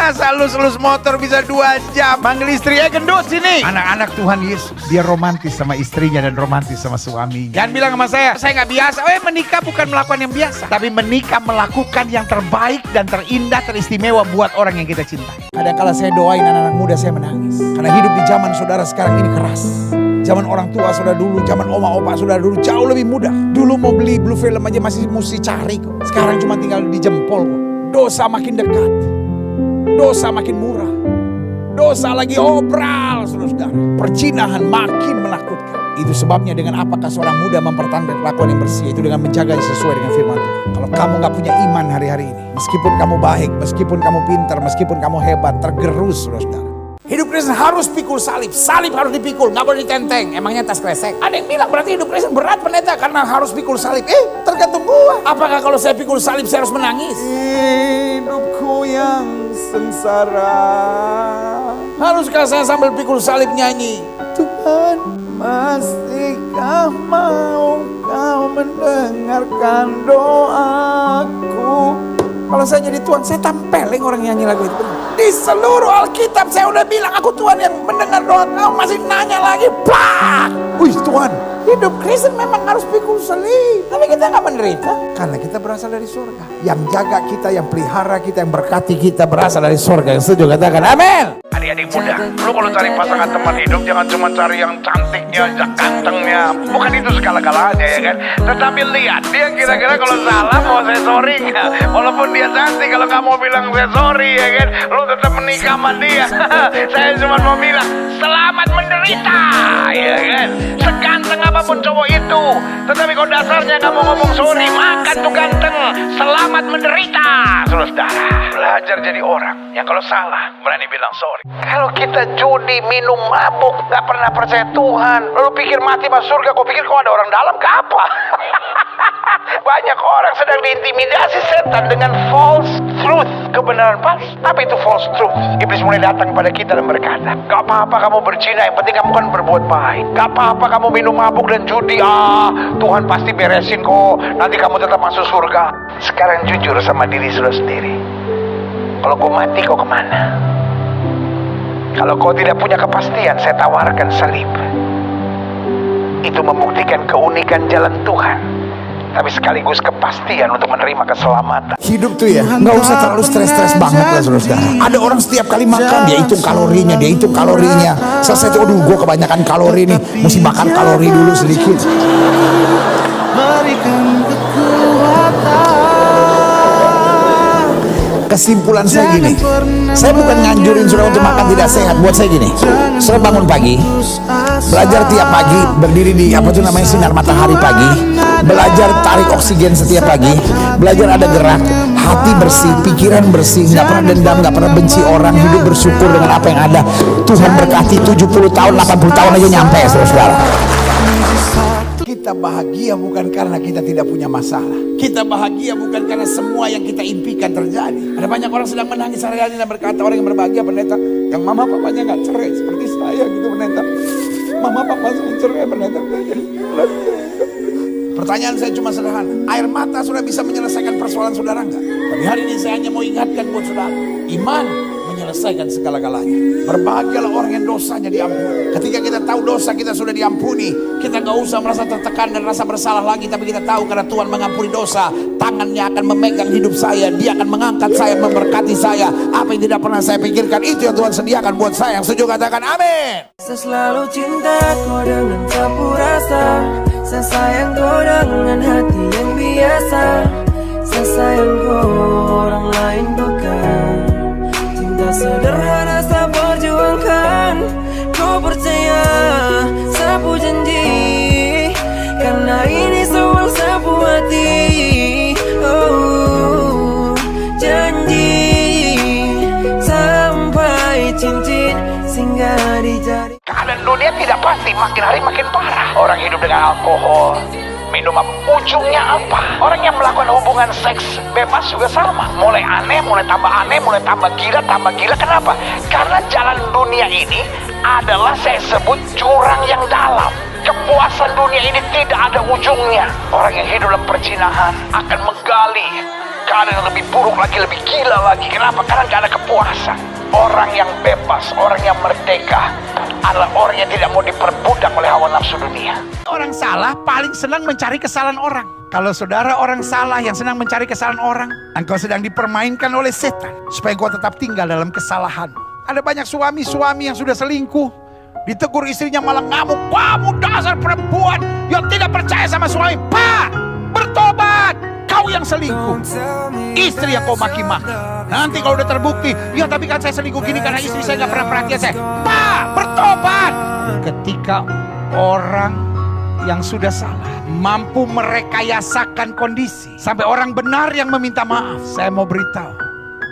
Masa lus-lus motor bisa 2 jam? Manggil istrinya gendut sini. Anak-anak Tuhan Yesus, dia romantis sama istrinya dan romantis sama suaminya. Jangan bilang sama saya nggak biasa. Menikah bukan melakukan yang biasa, Tapi menikah melakukan yang terbaik dan terindah, teristimewa buat orang yang kita cintai. Kadang-kala saya doain anak-anak muda saya menangis. Karena hidup di zaman saudara sekarang ini keras. Zaman orang tua saudara dulu, zaman oma-opa saudara dulu jauh lebih mudah. Dulu mau beli blue film aja masih mesti cari kok. Sekarang cuma tinggal di jempol kok. Dosa makin dekat. Dosa makin murah. Dosa lagi obral saudara. Perzinahan makin menakutkan. Itu sebabnya dengan apakah seorang muda mempertahankan kelakuan yang bersih, itu dengan menjaga sesuai dengan firman Tuhan. Kalau kamu gak punya iman hari-hari ini, meskipun kamu baik, meskipun kamu pintar, meskipun kamu hebat, tergerus saudara. Hidup Kristen harus pikul salib. Salib harus dipikul, gak boleh ditenteng. Emangnya tas kresek? Ada yang bilang berarti hidup Kristen berat pendeta karena harus pikul salib. Tergantung gua. Apakah kalau saya pikul salib saya harus menangis? Hidupku yang sengsara. Haruskah saya sambil pikul salib nyanyi? Tuhan, masihkah mau kau mendengarkan doaku? Kalau saya jadi Tuhan, saya tampelin orang yang nyanyi lagu itu. Di seluruh Alkitab saya udah bilang aku Tuhan yang mendengar doa kau, masih nanya lagi. Plak! Wih Tuhan, hidup Kristen memang harus pikul salib. Tapi kita gak menderita karena kita berasal dari surga. Yang jaga kita, yang pelihara kita, yang berkati kita berasal dari surga. Yang setuju katakan amin. Adik-adik muda, lu kalau cari pasangan teman hidup jangan cuma cari yang cantiknya, gantengnya. Bukan itu segala-galanya ya kan. Tetapi lihat dia kira-kira kalau salah mau saya sorry nggak. Walaupun dia cantik, kalau kamu mau bilang saya sorry ya kan, lu tetap menikah sama dia. Saya cuma mau bilang selamat menderita ya kan. Seganteng apapun cowok itu, tetapi kalau dasarnya kamu ngomong sorry, makan tuh ganteng. Selamat menderita, saudara. Belajar jadi orang yang kalau salah berani bilang sorry. Kalau kita judi, minum, mabuk, gak pernah percaya Tuhan, lalu pikir mati masuk surga, kau pikir kau ada orang dalam ke apa? Banyak orang sedang diintimidasi setan dengan false truth, kebenaran palsu. Apa itu false truth? Iblis mulai datang pada kita dan berkata, gak apa-apa kamu berzina, yang penting kamu kan berbuat baik. Gak apa-apa kamu minum mabuk dan judi, Tuhan pasti beresin kok, nanti kamu tetap masuk surga. Sekarang jujur sama diri saudara sendiri, kalau kau mati kau kemana? Kalau kau tidak punya kepastian, saya tawarkan salib. Itu membuktikan keunikan jalan Tuhan, tapi sekaligus kepastian untuk menerima keselamatan. Hidup tuh ya, nggak usah terlalu stres-stres banget lah saudara. Ada orang setiap kali makan dia hitung kalorinya, Selesai tuh, aduh gue kebanyakan kalori nih, mesti bakar kalori dulu sedikit. Kesimpulan saya gini, saya bukan nganjurin saudara untuk makan tidak sehat. Buat saya gini, saudara bangun pagi, belajar tiap pagi, berdiri di sinar matahari pagi, belajar tarik oksigen setiap pagi, belajar ada gerak, hati bersih, pikiran bersih, nggak pernah dendam, nggak pernah benci orang, hidup bersyukur dengan apa yang ada. Tuhan berkati 70 tahun, 80 tahun aja nyampe saudara. Kita bahagia bukan karena kita tidak punya masalah. Kita bahagia bukan karena semua yang kita impikan terjadi. Ada banyak orang sedang menangis hari-hari dan berkata, orang yang berbahagia pendeta, yang mama papanya gak cerai seperti saya gitu pendeta. Mama papa saya cerai pendeta. Pertanyaan saya cuma sederhana, air mata sudah bisa menyelesaikan persoalan saudara enggak? Tapi hari ini saya hanya mau ingatkan buat saudara, iman menyelesaikan segala-galanya. Berbahagialah orang yang dosanya diampuni. Ketika kita tahu dosa kita sudah diampuni, kita gak usah merasa tertekan dan rasa bersalah lagi. Tapi kita tahu karena Tuhan mengampuni dosa, tangannya akan memegang hidup saya, dia akan mengangkat saya, memberkati saya. Apa yang tidak pernah saya pikirkan, itu yang Tuhan sediakan buat saya. Yang setuju katakan amin. Saya selalu cinta kau dengan sapu rasa, saya sayang kau dengan hati yang biasa. Saya sayang kau orang lain bukan. Cinta sederhana saya perjuangkan. Kau percaya sapu janji, karena ini soal sapu hati. Oh, janji sampai cincin singgah di jari. Keadaan dunia tidak pasti, makin hari makin parah. Orang hidup dengan alkohol, minum apa? Ujungnya apa? Orang yang melakukan hubungan seks bebas juga sama. Mulai aneh, mulai tambah gila, Kenapa? Karena jalan dunia ini adalah saya sebut jurang yang dalam. Kepuasan dunia ini tidak ada ujungnya. Orang yang hidup dalam perzinahan akan menggali keadaan yang lebih buruk lagi, lebih gila lagi. Kenapa? Karena gak ada kepuasan. Orang yang bebas, orang yang merdeka adalah orang yang tidak mau diperbudak oleh hawa nafsu dunia. Orang salah paling senang mencari kesalahan orang. Kalau saudara orang salah yang senang mencari kesalahan orang, engkau sedang dipermainkan oleh setan supaya engkau tetap tinggal dalam kesalahan. Ada banyak suami-suami yang sudah selingkuh, ditegur istrinya malah ngamuk. Kamu dasar perempuan yang tidak percaya sama suami. Pak, bertobat. Kau yang selingkuh, istri yang kau maki-maki. Nanti kalau udah terbukti, ya tapi kan saya selingkuh gini karena istri saya gak pernah perhatian saya. Pak, bertobat. Ketika orang yang sudah salah mampu merekayasakan kondisi sampai orang benar yang meminta maaf, saya mau beritahu,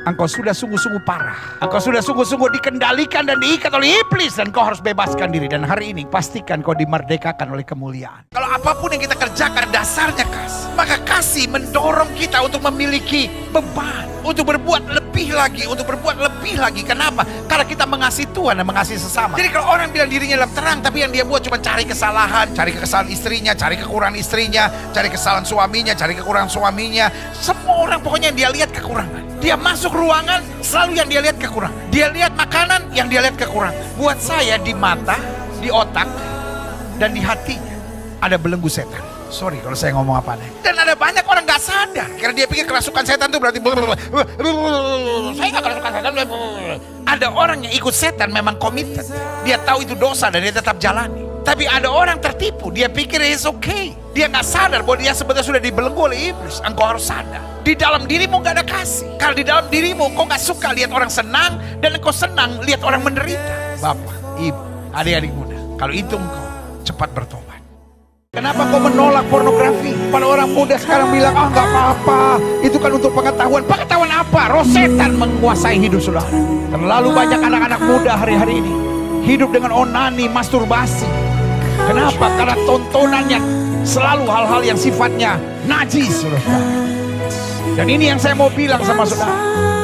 engkau sudah sungguh-sungguh parah. Engkau sudah sungguh-sungguh dikendalikan dan diikat oleh iblis. Dan kau harus bebaskan diri. Dan hari ini pastikan kau dimerdekakan oleh kemuliaan. Kalau apapun yang kita kerjakan dasarnya kasih, maka kasih mendorong kita untuk memiliki beban, untuk berbuat lebih lagi, untuk berbuat lebih lagi. Kenapa? Karena kita mengasihi Tuhan dan mengasihi sesama. Jadi kalau orang bilang dirinya dalam terang, tapi yang dia buat cuma cari kesalahan, cari kesalahan istrinya, cari kekurangan istrinya, cari kesalahan suaminya, cari kekurangan suaminya. Semua orang pokoknya yang dia lihat kekurangan. Dia masuk ruangan, selalu yang dia lihat kekurangan. Dia lihat makanan, yang dia lihat kekurangan. Buat saya di mata, di otak, dan di hatinya ada belenggu setan. Sorry kalau saya ngomong apa nih. Dan ada banyak orang gak sadar, karena dia pikir kerasukan setan itu berarti saya gak kerasukan setan. Ada orang yang ikut setan memang komited. Dia tahu itu dosa dan dia tetap jalani. Tapi ada orang tertipu, dia pikir it's okay. Dia gak sadar bahwa dia sebetulnya sudah dibelenggu oleh iblis. Engkau harus sadar, di dalam dirimu gak ada kasih. Kalau di dalam dirimu kau gak suka lihat orang senang, dan engkau senang lihat orang menderita. Bapak, ibu, adik-adik muda, kalau itu engkau cepat bertobat. Kenapa kau menolak pornografi? Pada orang muda sekarang bilang, ah gak apa-apa, itu kan untuk pengetahuan. Pengetahuan apa? Roh setan menguasai hidup saudara. Terlalu banyak anak-anak muda hari-hari ini hidup dengan onani, masturbasi. Kenapa? Karena tontonannya selalu hal-hal yang sifatnya najis, saudara. Dan ini yang saya mau bilang sama saudara,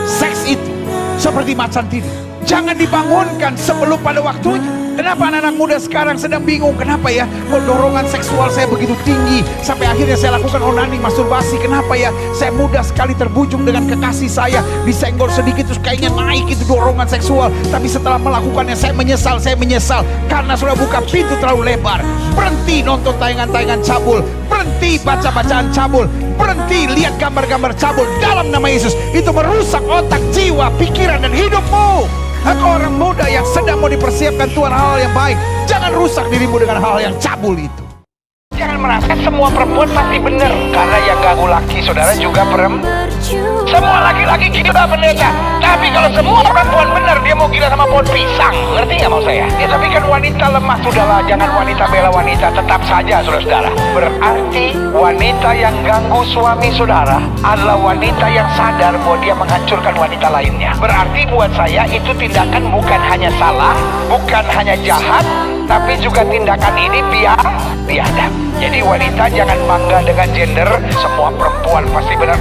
seks itu seperti macan tidur, jangan dibangunkan sebelum pada waktunya. Kenapa anak-anak muda sekarang sedang bingung? Kenapa ya kok dorongan seksual saya begitu tinggi sampai akhirnya saya lakukan onani, masturbasi? Kenapa ya saya mudah sekali terbujung dengan kekasih saya, disenggol sedikit terus kayaknya naik itu dorongan seksual. Tapi setelah melakukannya saya menyesal karena sudah buka pintu terlalu lebar. Berhenti nonton tayangan-tayangan cabul, berhenti baca bacaan cabul, berhenti lihat gambar-gambar cabul. Dalam nama Yesus, itu merusak otak, jiwa, pikiran dan hidupmu. Engkau orang muda yang sedang mau dipersiapkan Tuhan hal yang baik, jangan rusak dirimu dengan hal yang cabul itu. Jangan merasa semua perempuan pasti benar, karena yang ganggu laki saudara juga perempuan. Semua laki-laki gila pendeta, tapi kalau semua perempuan benar, dia mau gila sama pohon pisang. Ngerti nggak mau saya? Ya tapi kan wanita lemah, sudahlah, jangan wanita bela wanita, tetap saja saudara-saudara. Berarti wanita yang ganggu suami saudara adalah wanita yang sadar bahwa dia menghancurkan wanita lainnya. Berarti buat saya itu tindakan bukan hanya salah, bukan hanya jahat, tapi juga tindakan ini biadab. Jadi wanita jangan bangga dengan gender, semua perempuan pasti benar.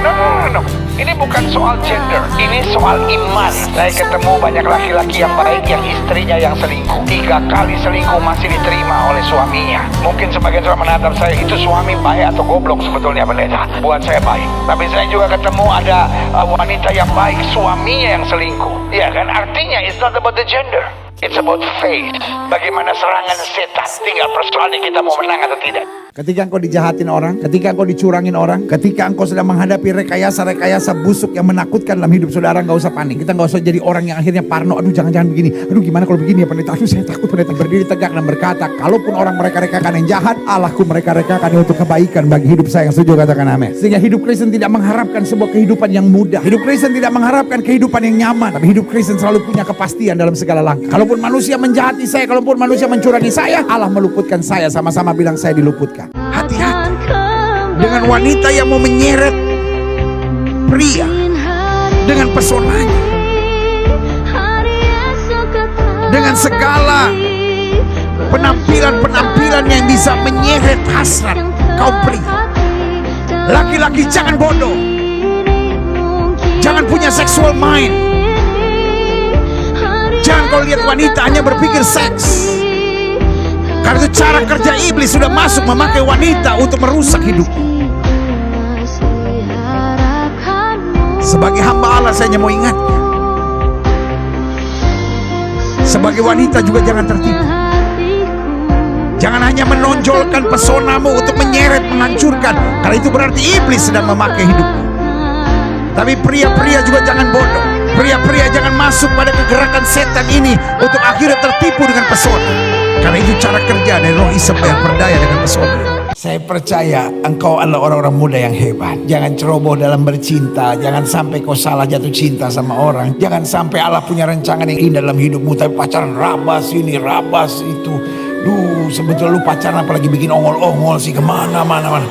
No. Ini bukan soal gender, ini soal iman. Saya ketemu banyak laki-laki yang baik yang istrinya yang selingkuh. 3 kali selingkuh masih diterima oleh suaminya. Mungkin sebagian orang menatap saya, itu suami baik atau goblok sebetulnya pendeta. Buat saya baik. Tapi saya juga ketemu ada wanita yang baik, suaminya yang selingkuh. Ya kan, artinya it's not about the gender, it's about faith. Bagaimana serangan setan, tinggal persoalannya kita mau menang atau tidak. Ketika engkau dijahatin orang, ketika engkau dicurangin orang, ketika engkau sedang menghadapi rekayasa busuk yang menakutkan dalam hidup saudara, gak usah panik. Kita gak usah jadi orang yang akhirnya parno. Aduh jangan-jangan begini, aduh gimana kalau begini ya pendeta. Aduh saya takut pendeta. Berdiri tegak dan berkata, kalaupun orang mereka-rekakan yang jahat, Allahku mereka-rekakan untuk kebaikan bagi hidup saya. Yang setuju katakan amin. Sehingga hidup Kristen tidak mengharapkan sebuah kehidupan yang mudah. Hidup Kristen tidak mengharapkan kehidupan yang nyaman. Tapi hidup Kristen selalu punya kepastian dalam segala langkah. Kalaupun manusia menjahati saya, kalaupun manusia mencurangi saya, Allah meluputkan saya. Sama-sama bilang saya diluputkan. Hati-hati dengan wanita yang mau menyeret pria dengan pesonanya, dengan segala penampilan-penampilan yang bisa menyeret hasrat kaum pria. Laki-laki jangan bodoh, jangan punya sexual mind. Jangan kau lihat wanita hanya berpikir seks. Karena itu cara kerja iblis sudah masuk memakai wanita untuk merusak hidupmu. Sebagai hamba Allah saya hanya mau ingatkan, Sebagai wanita juga jangan tertipu. Jangan hanya menonjolkan pesonamu untuk menyeret, menghancurkan, karena itu berarti iblis sedang memakai hidupmu. Tapi pria-pria juga jangan bodoh. Pria-pria jangan masuk pada kegerakan setan ini untuk akhirnya tertipu dengan pesona. Karena itu cara kerja dari roh isep yang berdaya dengan pesona. Saya percaya engkau adalah orang-orang muda yang hebat. Jangan ceroboh dalam bercinta. Jangan sampai kau salah jatuh cinta sama orang. Jangan sampai Allah punya rancangan yang indah dalam hidupmu, tapi pacaran rabas ini, rabas itu. Sebetulnya lu pacaran apalagi bikin ongol-ongol sih, kemana-mana.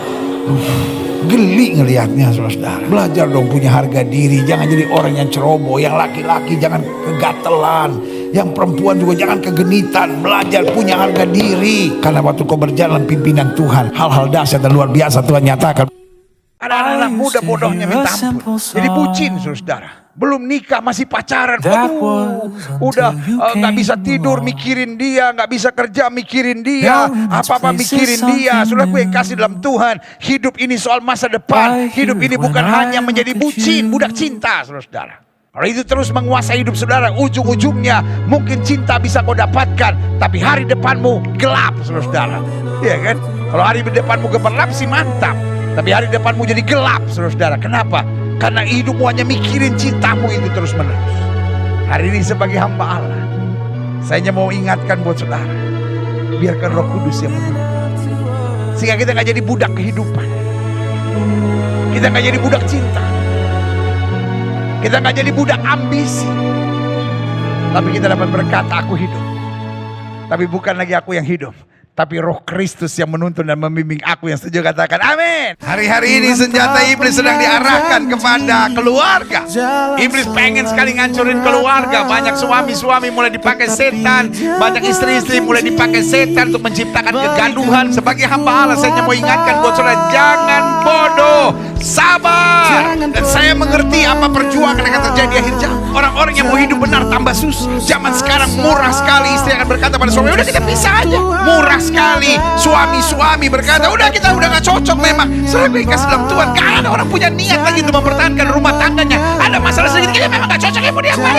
Geli ngelihatnya, saudara. Belajar dong punya harga diri. Jangan jadi orang yang ceroboh. Yang laki-laki jangan kegatelan. Yang perempuan juga jangan kegenitan. Belajar punya harga diri. Karena waktu kau berjalan pimpinan Tuhan, hal-hal dahsyat dan luar biasa Tuhan nyatakan. Ada anak-anak muda bodohnya minta ampun. Jadi bucin, saudara. Belum nikah masih pacaran. Udah gak bisa tidur mikirin dia, gak bisa kerja mikirin dia, apa-apa mikirin dia. Saudaraku yang kasih dalam Tuhan, hidup ini soal masa depan. Hidup ini bukan hanya menjadi bucin, budak cinta, saudara. Kalau itu terus menguasai hidup saudara, ujung-ujungnya mungkin cinta bisa kau dapatkan, tapi hari depanmu gelap, saudara. Iya kan? Kalau hari depanmu gemerlap sih mantap, tapi hari depanmu jadi gelap, saudara. Kenapa? Karena hidupmu hanya mikirin cintamu itu terus menerus. Hari ini sebagai hamba Allah, saya hanya mau ingatkan buat saudara, biarkan Roh Kudus yang menuntun, sehingga kita gak jadi budak kehidupan. Kita gak jadi budak cinta. Kita gak jadi budak ambisi. Tapi kita dapat berkata, aku hidup. Tapi bukan lagi aku yang hidup, tapi Roh Kristus yang menuntun dan membimbing aku, yang setuju katakan amin. Hari-hari ini senjata iblis sedang diarahkan kepada keluarga. Iblis pengen sekali ngancurin keluarga. Banyak suami-suami mulai dipakai setan, banyak istri-istri mulai dipakai setan untuk menciptakan kegaduhan. Sebagai hamba Allah, saya hanya mau ingatkan buat saudara, jangan bodoh, sabar. Dan saya mengerti apa perjuangan yang akan terjadi di akhir zaman. Orang-orang yang mau hidup benar tambah susah. Zaman sekarang murah sekali. Istri akan berkata pada suami, udah kita pisah aja. Murah sekali. Suami-suami berkata, udah kita udah gak cocok memang. Sering kasih dalam Tuhan, gak ada orang punya niat lagi untuk mempertahankan rumah tangganya. Ada masalah sedikit, kita memang gak cocok. Ya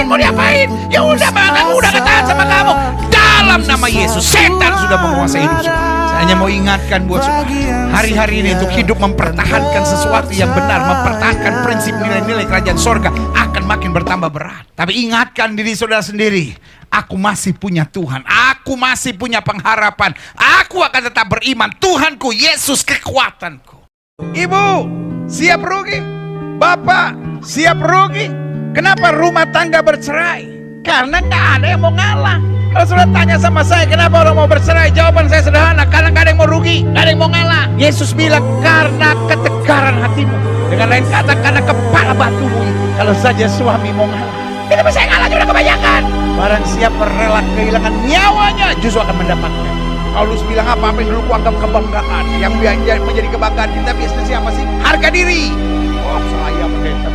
mau diapain? Ya udah, kamu udah gak tahan sama kamu. Dalam nama Yesus, setan sudah menguasai hidup saudara. Saya hanya mau ingatkan buat saudara, hari-hari ini untuk hidup mempertahankan sesuatu yang benar, mempertahankan prinsip nilai-nilai kerajaan sorga akan makin bertambah berat. Tapi ingatkan diri saudara sendiri, aku masih punya Tuhan, aku masih punya pengharapan, aku akan tetap beriman. Tuhanku, Yesus kekuatanku. Ibu, siap rugi? Bapak, siap rugi? Kenapa rumah tangga bercerai? Karena gak ada yang mau ngalah. Kalau sudah tanya sama saya, kenapa orang mau bercerai? Jawaban saya sederhana, karena gak ada yang mau rugi, gak ada yang mau ngalah. Yesus bilang, karena ketegaran hatimu. Dengan lain kata, karena kepala batumu itu. Kalau saja suami mau ngalah, kita bisa ngalah juga kebanyakan. Barang siapa rela kehilangan nyawanya, justru akan mendapatkan. Paulus bilang apa yang dulu kuanggap kebanggaan, yang menjadi kebanggaan kita biasanya siapa sih? Harga diri. Oh, saya pendeta.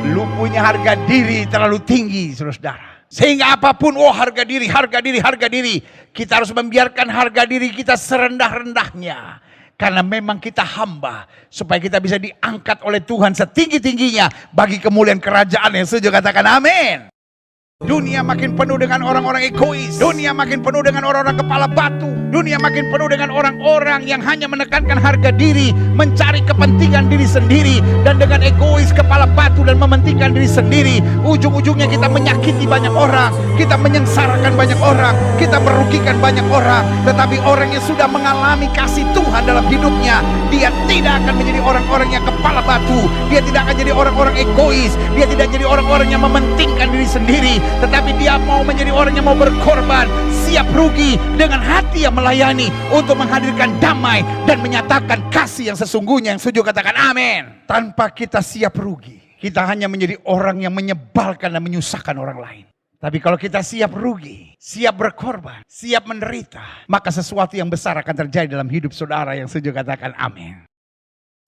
Lu punya harga diri terlalu tinggi, saudara. Sehingga apapun, oh harga diri, harga diri, harga diri. Kita harus membiarkan harga diri kita serendah-rendahnya. Karena memang kita hamba, supaya kita bisa diangkat oleh Tuhan setinggi-tingginya bagi kemuliaan kerajaan, yang setuju katakan amin. Dunia makin penuh dengan orang-orang egois. Dunia makin penuh dengan orang-orang kepala batu. Dunia makin penuh dengan orang-orang yang hanya menekankan harga diri, mencari kepentingan diri sendiri. Dan dengan egois, kepala batu, dan mementingkan diri sendiri, ujung-ujungnya kita menyakiti banyak orang, kita menyengsarakan banyak orang, kita merugikan banyak orang. Tetapi orang yang sudah mengalami kasih Tuhan dalam hidupnya, dia tidak akan menjadi orang-orang yang kepala batu. Dia tidak akan jadi orang-orang egois. Dia tidak jadi orang-orang yang mementingkan diri sendiri, tetapi dia mau menjadi orang yang mau berkorban, siap rugi dengan hati yang melayani untuk menghadirkan damai dan menyatakan kasih yang sesungguhnya, yang setuju katakan amin. Tanpa kita siap rugi, kita hanya menjadi orang yang menyebalkan dan menyusahkan orang lain. Tapi kalau kita siap rugi, siap berkorban, siap menderita, maka sesuatu yang besar akan terjadi dalam hidup saudara, yang setuju katakan amin.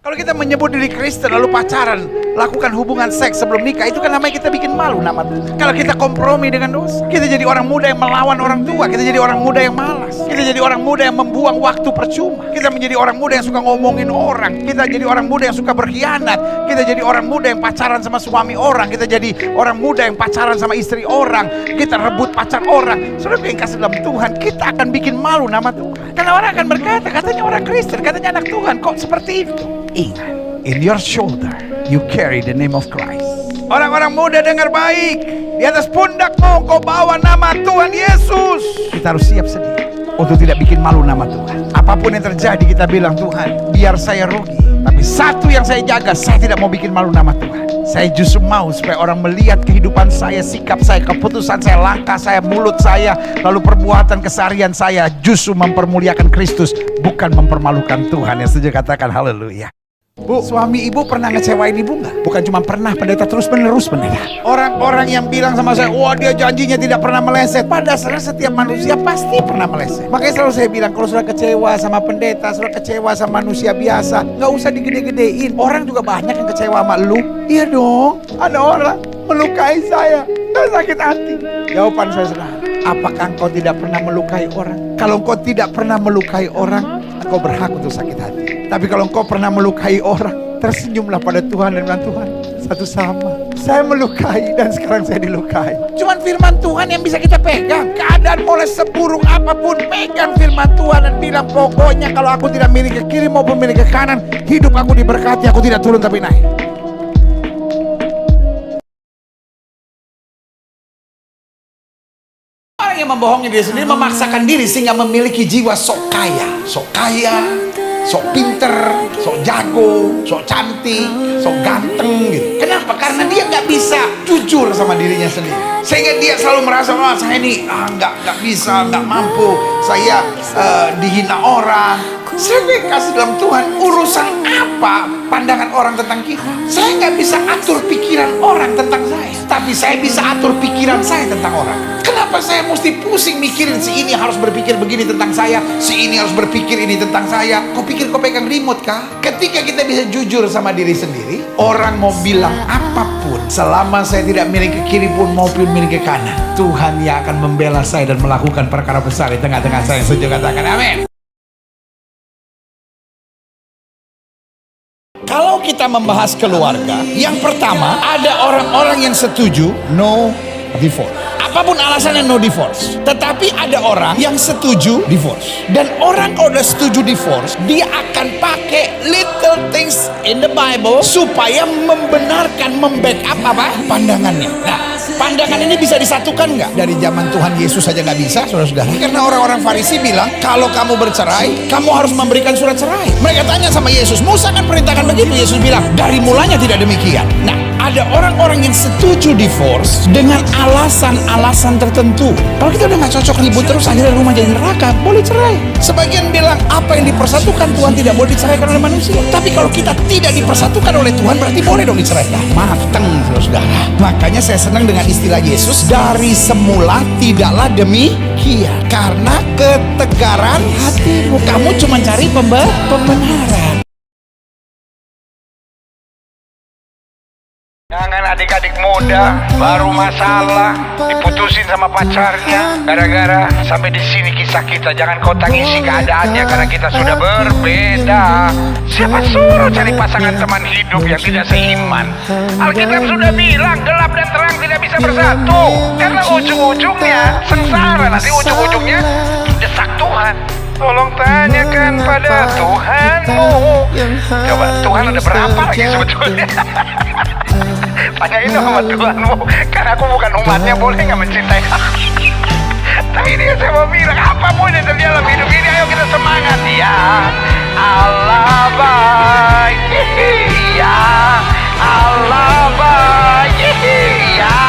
Kalau kita menyebut diri Kristen lalu pacaran, lakukan hubungan seks sebelum nikah, itu kan namanya kita bikin malu nama Tuhan. Kalau kita kompromi dengan dosa, kita jadi orang muda yang melawan orang tua, kita jadi orang muda yang malas, kita jadi orang muda yang membuang waktu percuma, kita menjadi orang muda yang suka ngomongin orang, kita jadi orang muda yang suka berkhianat, kita jadi orang muda yang pacaran sama suami orang, kita jadi orang muda yang pacaran sama istri orang, kita rebut pacar orang. Saudara yang kasih dalam Tuhan, kita akan bikin malu nama Tuhan. Karena orang akan berkata, katanya orang Kristen, katanya anak Tuhan, kok seperti itu? Ingat, in your shoulder you carry the name of Christ. Orang-orang muda dengar baik, di atas pundakmu kau bawa nama Tuhan Yesus. Kita harus siap sedia untuk tidak bikin malu nama Tuhan. Apapun yang terjadi kita bilang, Tuhan biar saya rugi, tapi satu yang saya jaga, saya tidak mau bikin malu nama Tuhan. Saya justru mau supaya orang melihat kehidupan saya, sikap saya, keputusan saya, langkah saya, mulut saya, lalu perbuatan keseharian saya justru mempermuliakan Kristus, bukan mempermalukan Tuhan. Yang setuju katakan haleluya. Bu, suami ibu pernah ngecewain ibu nggak? Bukan cuma pernah, pendeta, terus menerus pendeta. Orang-orang yang bilang sama saya, wah dia janjinya tidak pernah meleset. Pada dasarnya setiap manusia pasti pernah meleset. Makanya selalu saya bilang, kalau sudah kecewa sama pendeta, sudah kecewa sama manusia biasa, nggak usah digede-gedein. Orang juga banyak yang kecewa sama lu. Iya dong, ada orang melukai saya, saya sakit hati. Jawaban saya sederhana, apakah engkau tidak pernah melukai orang? Kalau engkau tidak pernah melukai orang, engkau berhak untuk sakit hati. Tapi kalau engkau pernah melukai orang, tersenyumlah pada Tuhan dan bilang, Tuhan, satu sama, saya melukai dan sekarang saya dilukai. Cuman firman Tuhan yang bisa kita pegang. Keadaan mulai seburuk apapun, pegang firman Tuhan dan bilang, pokoknya kalau aku tidak milik ke kiri maupun milik ke kanan, hidup aku diberkati, aku tidak turun tapi naik. Orang yang membohongi diri sendiri memaksakan diri sehingga memiliki jiwa sok kaya, sok pinter, sok jago, sok cantik, sok ganteng gitu. Kenapa? Karena dia nggak bisa jujur sama dirinya sendiri. Sehingga dia selalu merasa, wah saya ini nggak bisa, nggak mampu, saya dihina orang. Saya kasih dalam Tuhan, urusan apa pandangan orang tentang kita? Saya nggak bisa atur pikiran orang tentang saya, tapi saya bisa atur pikiran saya tentang orang. Kenapa saya mesti pusing mikirin si ini harus berpikir begini tentang saya, si ini harus berpikir ini tentang saya? Kau pikir kau pegang remote kah? Ketika kita bisa jujur sama diri sendiri, orang mau bilang apapun, selama saya tidak milik ke kiri pun maupun milik ke kanan, Tuhan yang akan membela saya dan melakukan perkara besar di tengah-tengah saya. Setuju katakan amin. Kalau kita membahas keluarga, yang pertama ada orang-orang yang setuju no divorce. Apapun alasannya no divorce. Tetapi ada orang yang setuju divorce. Dan orang kalau udah setuju divorce, dia akan pakai little things in the Bible supaya membenarkan, membackup apa? Pandangannya. Nah, pandangan ini bisa disatukan nggak? Dari zaman Tuhan Yesus saja nggak bisa, saudara-saudara. Karena orang-orang Farisi bilang, kalau kamu bercerai, kamu harus memberikan surat cerai. Mereka tanya sama Yesus, Musa kan perintahkan begitu. Yesus bilang, dari mulanya tidak demikian. Nah, ada orang-orang yang setuju divorce dengan alasan-alasan tertentu. Kalau kita udah nggak cocok ribut terus, akhirnya rumah jadi neraka, boleh cerai. Sebagian bilang, apa yang dipersatukan Tuhan tidak boleh diceraikan oleh manusia. Tapi kalau kita tidak dipersatukan oleh Tuhan, berarti boleh dong diceraikan. Mateng, saudara. Makanya saya senang dengan istilah Yesus, dari semula tidaklah demikian. Karena ketegaran hatimu. Kamu cuma cari pembenaran. Jangan adik-adik muda baru masalah diputusin sama pacarnya gara-gara sampai di sini kisah kita. Jangan kau tangisi keadaannya karena kita sudah berbeda. Siapa suruh cari pasangan teman hidup yang tidak seiman? Alkitab sudah bilang gelap dan terang tidak bisa bersatu karena ujung-ujungnya sengsara. Nanti ujung-ujungnya desak Tuhan. Tolong tanyakan pada Tuhanmu. Coba Tuhan ada berapa lagi sebetulnya? Tanyain sama Tuhanmu. Karena aku bukan umatnya, boleh gak mencintai aku? Tapi ini saya mau bilang, apapun yang terjadi dalam hidup ini, ayo kita semangat. Ya Allah baik, ya Allah baik, ya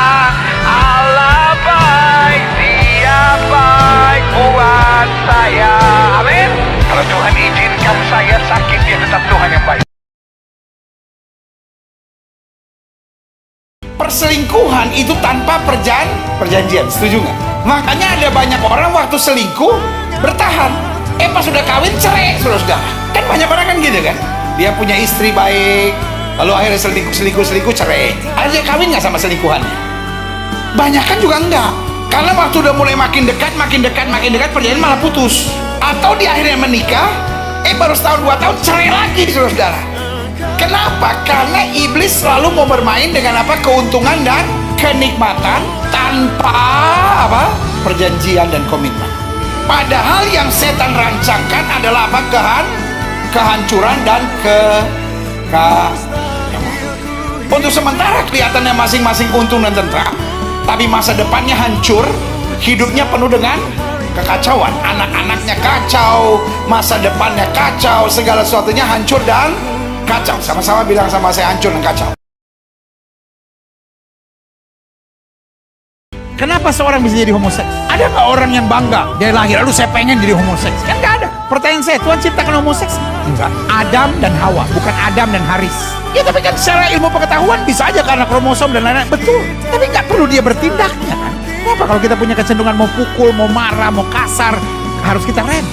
Allah baik, Dia baik buat saya. Amin. Kalau Tuhan izinkan saya sakit, Dia tetap Tuhan yang baik. Perselingkuhan itu tanpa perjanjian, setuju nggak? Makanya ada banyak orang waktu selingkuh bertahan. Pas sudah kawin cerai, saudara. Kan banyak orang kan gitu kan? Dia punya istri baik, lalu akhirnya selingkuh, cerai. Akhirnya kawin nggak sama selingkuhannya? Banyak kan juga enggak. Karena waktu udah mulai makin dekat, perjalanan malah putus. Atau dia akhirnya menikah, baru setahun 2 tahun cerai lagi, saudara-saudara. Kenapa? Karena iblis selalu mau bermain dengan apa? Keuntungan dan kenikmatan tanpa apa? Perjanjian dan komitmen. Padahal yang setan rancangkan adalah apa? Kehancuran dan untuk sementara kelihatannya masing-masing untung dan tentram, tapi masa depannya hancur, hidupnya penuh dengan kekacauan. Anak-anaknya kacau, masa depannya kacau, segala sesuatunya hancur dan kacau. Sama-sama bilang sama saya, hancur dan kacau. Kenapa seorang bisa jadi homoseks? Ada nggak orang yang bangga dia lahir lalu saya pengen jadi homoseks? Kan nggak ada. Pertanyaan saya, Tuhan ciptakan homoseks? Enggak. Adam dan Hawa, bukan Adam dan Haris. Ya tapi kan secara ilmu pengetahuan bisa aja karena kromosom dan lain-lain. Betul. Tapi nggak perlu dia bertindaknya kan? Kenapa kalau kita punya kecenderungan mau pukul, mau marah, mau kasar, harus kita rem?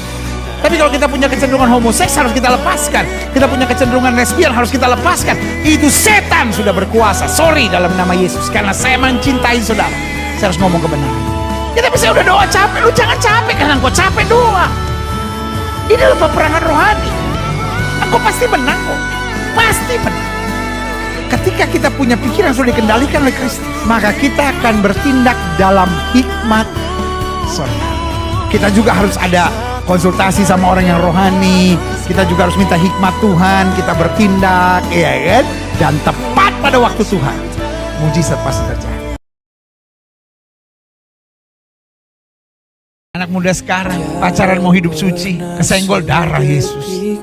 Tapi kalau kita punya kecenderungan homoseks harus kita lepaskan. Kita punya kecenderungan lesbian harus kita lepaskan. Itu setan sudah berkuasa. Sorry dalam nama Yesus, karena saya mencintai saudara. Saya harus ngomong kebenaran. Ya tapi saya udah doa capek. Lu jangan capek karena engkau capek doa. Ini adalah peperangan rohani. Engkau pasti menang kok. Pasti menang. Ketika kita punya pikiran sudah dikendalikan oleh Kristus, maka kita akan bertindak dalam hikmat surga. Kita juga harus ada konsultasi sama orang yang rohani. Kita juga harus minta hikmat Tuhan. Kita bertindak, ya kan? Dan tepat pada waktu Tuhan, mujizat pasti terjadi. Anak muda sekarang pacaran mau hidup suci, kesenggol darah Yesus.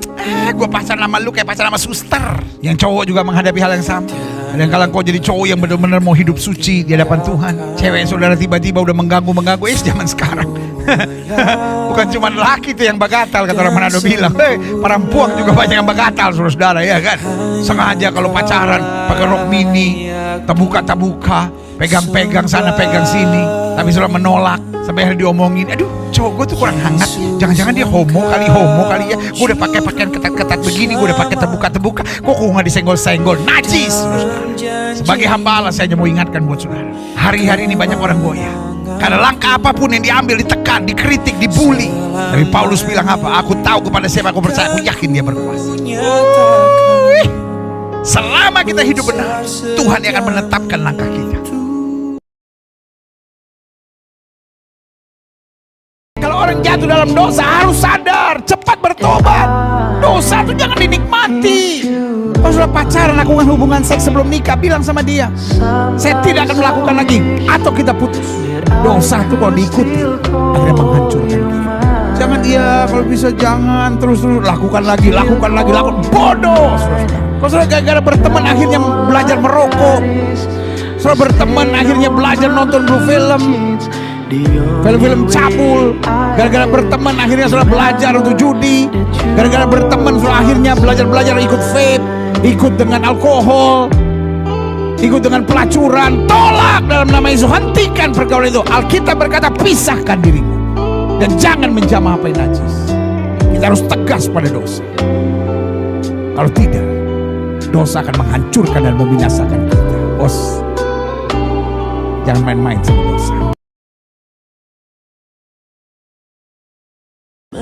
Gue pacaran sama lu kayak pacaran sama suster. Yang cowok juga menghadapi hal yang sama. Dan kalau kau jadi cowok yang benar-benar mau hidup suci di hadapan Tuhan, cewek saudara tiba-tiba udah mengganggu, zaman sekarang. Bukan cuma laki itu yang bagatal, kata orang Manado bilang. Perempuan juga banyak yang bagatal, saudara-saudara, ya kan? Sengaja kalau pacaran pakai rok mini, tabuka, pegang-pegang sana, pegang sini, tapi saudara menolak. Sampai hari diomongin, aduh cowok gue tuh kurang hangat, jangan-jangan dia homo kali ya. Gue udah pakai pakaian ketat-ketat begini, gue udah pakai terbuka, kok nggak disenggol-senggol, najis. Sebagai hamba Allah saya hanya mau ingatkan buat saudara, hari-hari ini banyak orang goyah karena langkah apapun yang diambil ditekan, dikritik, dibully. Tapi Paulus bilang apa? Aku tahu kepada siapa aku percaya, aku yakin dia berkuasa. Selama kita hidup benar, Tuhan yang akan menetapkan langkah kita. Kalau orang jatuh dalam dosa harus sadar, cepat bertobat. Dosa itu jangan dinikmati. Kalau sudah pacaran, lakukan hubungan seks sebelum nikah, bilang sama dia, saya tidak akan melakukan lagi, atau kita putus. Dosa itu kalau diikuti akhirnya menghancurkan diri. Jangan kalau bisa jangan terus lakukan lagi. Bodoh. Kalau sudah gara-gara berteman akhirnya belajar merokok, sudah berteman akhirnya belajar nonton blue film cabul, gara-gara berteman akhirnya sudah belajar untuk judi, gara-gara berteman sudah akhirnya belajar ikut vape, ikut dengan alkohol, ikut dengan pelacuran. Tolak dalam nama Yesus, hentikan pergaulan itu. Alkitab berkata pisahkan dirimu dan jangan menjamah apa yang najis. Kita harus tegas pada dosa. Kalau tidak, dosa akan menghancurkan dan membinasakan kita. Bos, jangan main-main sama dosa.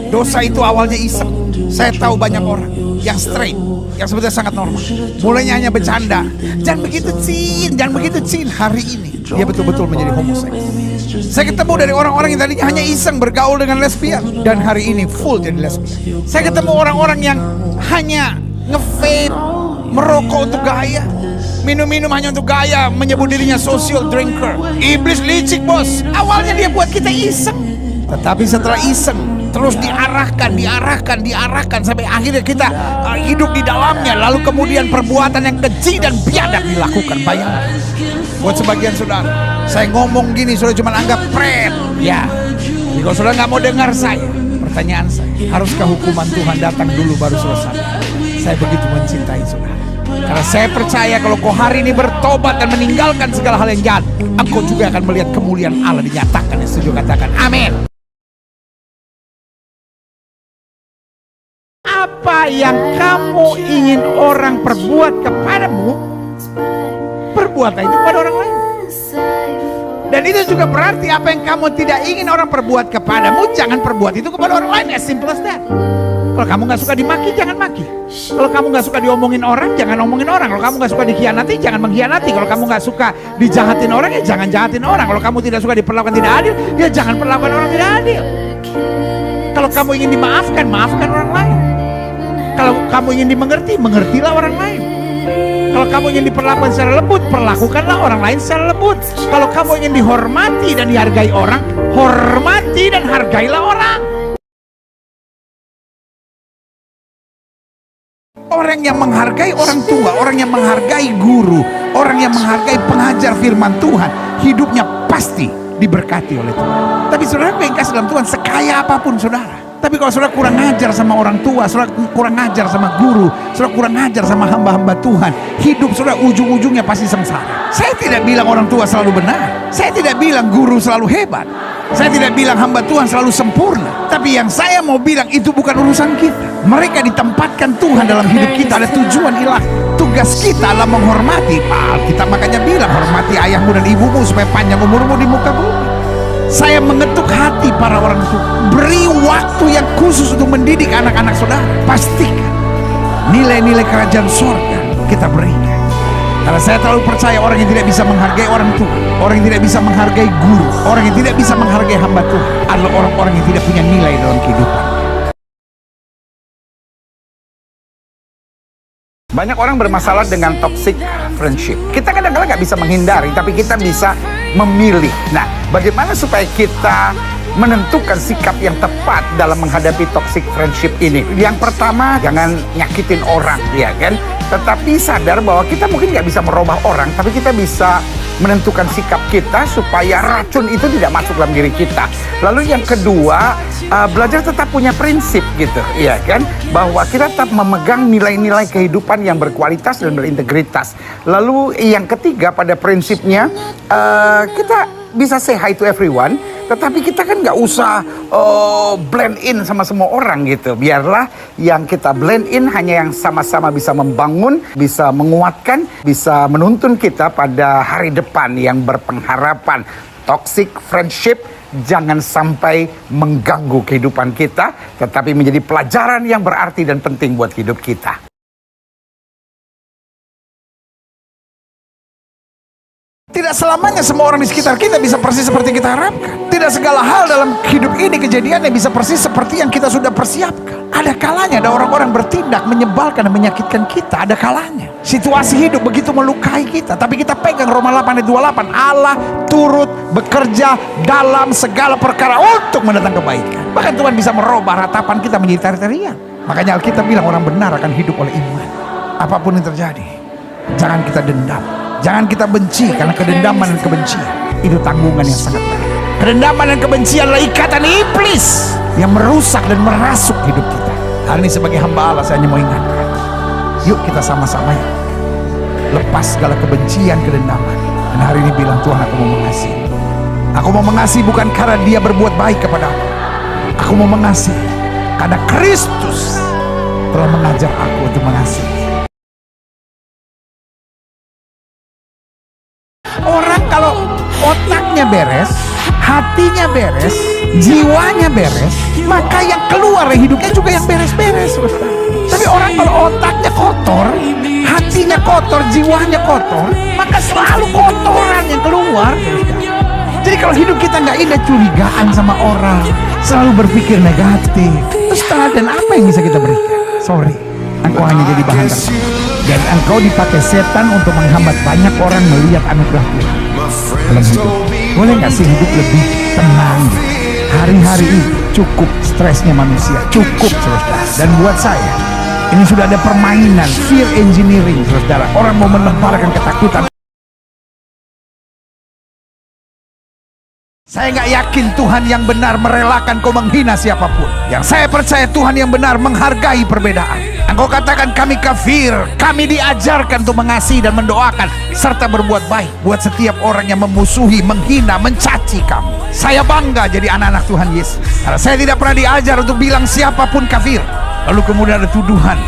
Dosa itu awalnya iseng. Saya tahu banyak orang yang straight, yang sebetulnya sangat normal, mulainya hanya bercanda. Jangan begitu Cin. Hari ini dia betul-betul menjadi homoseks. Saya ketemu dari orang-orang yang tadinya hanya iseng bergaul dengan lesbian, dan hari ini full jadi lesbian. Saya ketemu orang-orang yang hanya nge-vape, merokok untuk gaya, minum-minum hanya untuk gaya, menyebut dirinya social drinker. Iblis licik, bos. Awalnya dia buat kita iseng, tetapi setelah iseng terus diarahkan sampai akhirnya kita hidup di dalamnya, lalu kemudian perbuatan yang keji dan biadab dilakukan. Bayangkan, buat sebagian saudara, saya ngomong gini saudara cuma anggap pret ya. Jadi kalau saudara nggak mau dengar saya, pertanyaan saya, haruskah hukuman Tuhan datang dulu baru selesai? Saya begitu mencintai saudara, karena saya percaya kalau kau hari ini bertobat dan meninggalkan segala hal yang jahat, engkau juga akan melihat kemuliaan Allah dinyatakan. Yang setuju katakan amin. Apa yang kamu ingin orang perbuat kepadamu, perbuatlah itu kepada orang lain. Dan itu juga berarti apa yang kamu tidak ingin orang perbuat kepadamu, jangan perbuat itu kepada orang lain. As simple as that. Kalau kamu gak suka dimaki, jangan maki. Kalau kamu gak suka diomongin orang, jangan omongin orang. Kalau kamu gak suka dikhianati, jangan mengkhianati. Kalau kamu gak suka dijahatin orang, ya jangan jahatin orang. Kalau kamu tidak suka diperlakukan tidak adil, ya jangan perlakukan orang tidak adil. Kalau kamu ingin dimaafkan, maafkan orang lain. Kalau kamu ingin dimengerti, mengertilah orang lain. Kalau kamu ingin diperlakukan secara lembut, perlakukanlah orang lain secara lembut. Kalau kamu ingin dihormati dan dihargai orang, hormati dan hargailah orang. Orang yang menghargai orang tua, orang yang menghargai guru, orang yang menghargai pengajar firman Tuhan, hidupnya pasti diberkati oleh Tuhan. Tapi saudara yang kasih dalam Tuhan, sekaya apapun saudara, tapi kalau saudara kurang ngajar sama orang tua, saudara kurang ngajar sama guru, saudara kurang ngajar sama hamba-hamba Tuhan, hidup saudara ujung-ujungnya pasti sengsara. Saya tidak bilang orang tua selalu benar, saya tidak bilang guru selalu hebat, saya tidak bilang hamba Tuhan selalu sempurna. Tapi yang saya mau bilang itu bukan urusan kita. Mereka ditempatkan Tuhan dalam hidup kita, ada tujuan ilahi. Tugas kita adalah menghormati. Kita makanya bilang hormati ayahmu dan ibumu supaya panjang umurmu di muka bumi. Saya mengetuk hati para orang tua, beri waktu yang khusus untuk mendidik anak-anak saudara. Pastikan nilai-nilai kerajaan sorga kita berikan. Karena saya terlalu percaya orang yang tidak bisa menghargai orang tua, orang yang tidak bisa menghargai guru, orang yang tidak bisa menghargai hamba Tuhan adalah orang-orang yang tidak punya nilai dalam kehidupan. Banyak orang bermasalah dengan toxic friendship. Kita kadang-kadang nggak bisa menghindari, tapi kita bisa memilih. Nah, bagaimana supaya kita menentukan sikap yang tepat dalam menghadapi toxic friendship ini? Yang pertama, jangan nyakitin orang, ya kan? Tetapi sadar bahwa kita mungkin nggak bisa merubah orang, tapi kita bisa menentukan sikap kita supaya racun itu tidak masuk dalam diri kita. Lalu yang kedua, belajar tetap punya prinsip gitu, ya kan? Bahwa kita tetap memegang nilai-nilai kehidupan yang berkualitas dan berintegritas. Lalu yang ketiga, pada prinsipnya kita bisa say hi to everyone, tetapi kita kan nggak usah blend in sama semua orang gitu. Biarlah yang kita blend in hanya yang sama-sama bisa membangun, bisa menguatkan, bisa menuntun kita pada hari depan yang berpengharapan. Toxic friendship jangan sampai mengganggu kehidupan kita, tetapi menjadi pelajaran yang berarti dan penting buat hidup kita. Tidak selamanya semua orang di sekitar kita bisa persis seperti kita harapkan. Tidak segala hal dalam hidup ini kejadiannya bisa persis seperti yang kita sudah persiapkan. Ada kalanya ada orang-orang bertindak menyebalkan dan menyakitkan kita. Ada kalanya situasi hidup begitu melukai kita, tapi kita pegang Roma 8:28. Allah turut bekerja dalam segala perkara untuk mendatangkan kebaikan. Bahkan Tuhan bisa merubah ratapan kita menjadi tarian. Makanya Alkitab bilang orang benar akan hidup oleh iman. Apapun yang terjadi, jangan kita dendam. Jangan kita benci, karena kedendaman dan kebencian itu tanggungan yang sangat berat. Kedendaman dan kebencian adalah ikatan iblis yang merusak dan merasuk hidup kita. Hari ini sebagai hamba Allah saya hanya mau ingatkan, yuk kita sama-sama ya, lepas segala kebencian, kedendaman. Dan hari ini bilang, Tuhan, aku mau mengasihi. Aku mau mengasihi bukan karena dia berbuat baik kepada aku. Aku mau mengasihi karena Kristus telah mengajar aku untuk mengasihi. Orang kalau otaknya beres, hatinya beres, jiwanya beres, maka yang keluar dari hidupnya juga yang beres-beres. Tapi orang kalau otaknya kotor, hatinya kotor, jiwanya kotor, maka selalu kotoran yang keluar. Jadi kalau hidup kita nggak indah, curigaan sama orang, selalu berpikir negatif, terus dan apa yang bisa kita berikan? Sorry, engkau hanya jadi bahan tersebut. Dan engkau dipakai setan untuk menghambat banyak orang melihat anugerah Tuhan dalam hidup. Boleh nggak sih hidup lebih tenang? Hari-hari ini cukup stresnya manusia, cukup saudara. Dan buat saya, ini sudah ada permainan fear engineering saudara. Orang mau menebarkan ketakutan. Saya nggak yakin Tuhan yang benar merelakan kau menghina siapapun. Yang saya percaya Tuhan yang benar menghargai perbedaan. Engkau katakan kami kafir, kami diajarkan untuk mengasihi dan mendoakan serta berbuat baik buat setiap orang yang memusuhi, menghina, mencaci kamu. Saya bangga jadi anak-anak Tuhan Yesus, karena saya tidak pernah diajar untuk bilang siapapun kafir. Lalu kemudian ada tuduhan.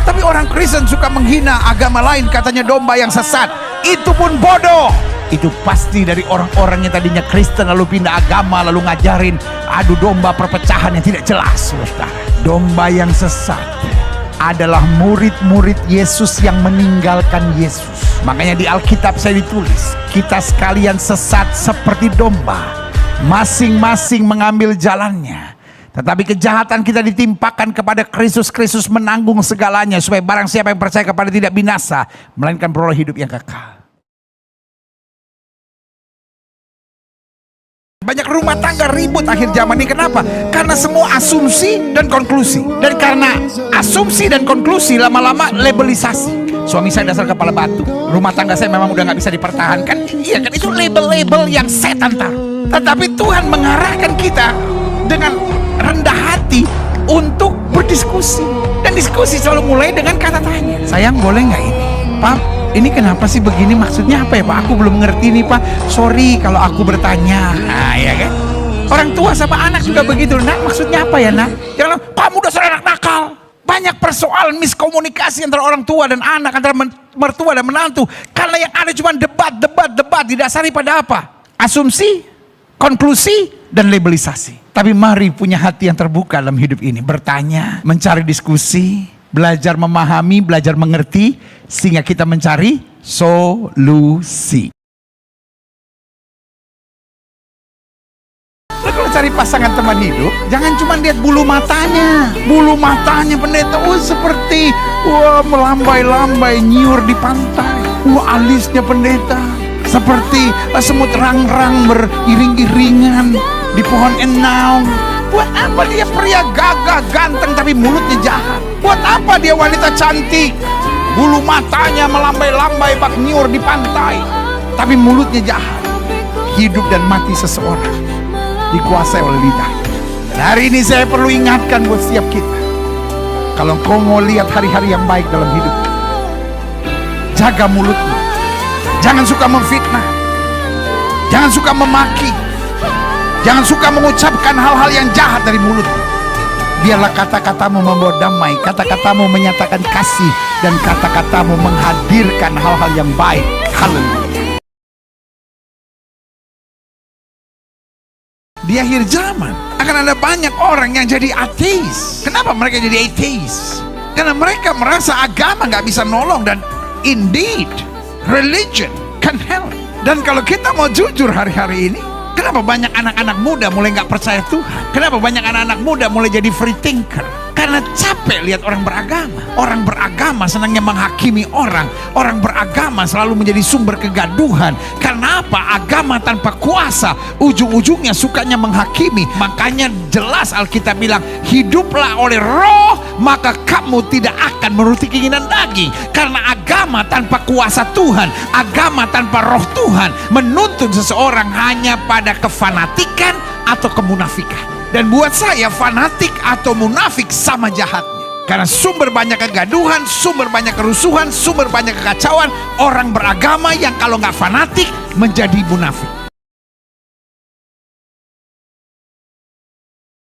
Tapi orang Kristen suka menghina agama lain, katanya domba yang sesat. Itu pun bodoh. Itu pasti dari orang-orang yang tadinya Kristen lalu pindah agama, lalu ngajarin adu domba perpecahan yang tidak jelas, saudara. Domba yang sesat adalah murid-murid Yesus yang meninggalkan Yesus. Makanya di Alkitab saya ditulis, kita sekalian sesat seperti domba, masing-masing mengambil jalannya. Tetapi kejahatan kita ditimpakan kepada Kristus. Kristus menanggung segalanya, supaya barang siapa yang percaya kepada tidak binasa, melainkan beroleh hidup yang kekal. Banyak rumah tangga ribut akhir zaman ini. Kenapa? Karena semua asumsi dan konklusi. Dan karena asumsi dan konklusi, lama-lama labelisasi. Suami saya dasar kepala batu, rumah tangga saya memang udah gak bisa dipertahankan. Iya kan, itu label-label yang setan taruh. Tetapi Tuhan mengarahkan kita dengan rendah hati untuk berdiskusi. Dan diskusi selalu mulai dengan kata tanya. Sayang, boleh gak ini? Pak, ini kenapa sih begini, maksudnya apa ya Pak? Aku belum ngerti nih Pak, sorry kalau aku bertanya. Nah ya kan, orang tua sama anak juga begitu. Nak, maksudnya apa ya nak? Jangan, kamu dasar anak nakal. Banyak persoalan miskomunikasi antara orang tua dan anak, antara mertua dan menantu. Karena yang ada cuma debat didasari pada apa? Asumsi, konklusi, dan labelisasi. Tapi mari punya hati yang terbuka dalam hidup ini, bertanya, mencari diskusi, belajar memahami, belajar mengerti, sehingga kita mencari solusi. Lalu kalau cari pasangan teman hidup, jangan cuma lihat bulu matanya. Bulu matanya pendeta, seperti melambai-lambai nyiur di pantai. Alisnya pendeta seperti semut rang-rang beriring-iringan di pohon enau. Buat apa dia pria gagah ganteng tapi mulutnya jahat? Buat apa dia wanita cantik, bulu matanya melambai-lambai bak nyiur di pantai, tapi mulutnya jahat? Hidup dan mati seseorang dikuasai oleh lidah. Dan hari ini saya perlu ingatkan buat setiap kita, kalau kau mau lihat hari-hari yang baik dalam hidup, jaga mulutmu. Jangan suka memfitnah, jangan suka memaki, jangan suka mengucapkan hal-hal yang jahat dari mulutmu. Biarlah kata-katamu membawa damai, kata-katamu menyatakan kasih, dan kata-katamu menghadirkan hal-hal yang baik. Haleluya. Di akhir zaman akan ada banyak orang yang jadi ateis. Kenapa mereka jadi ateis? Karena mereka merasa agama gak bisa nolong, dan indeed religion can help. Dan kalau kita mau jujur hari-hari ini, kenapa banyak anak-anak muda mulai gak percaya Tuhan? Kenapa banyak anak-anak muda mulai jadi free thinker? Karena capek lihat orang beragama. Orang beragama senangnya menghakimi orang. Orang beragama selalu menjadi sumber kegaduhan. Karena apa? Agama tanpa kuasa ujung-ujungnya sukanya menghakimi. Makanya jelas Alkitab bilang, hiduplah oleh roh, maka kamu tidak akan menuruti keinginan daging. Karena agama tanpa kuasa Tuhan, agama tanpa roh Tuhan, menuntun seseorang hanya pada kefanatikan atau kemunafikan. Dan buat saya, fanatik atau munafik sama jahatnya. Karena sumber banyak kegaduhan, sumber banyak kerusuhan, sumber banyak kekacauan. Orang beragama yang kalau nggak fanatik menjadi munafik.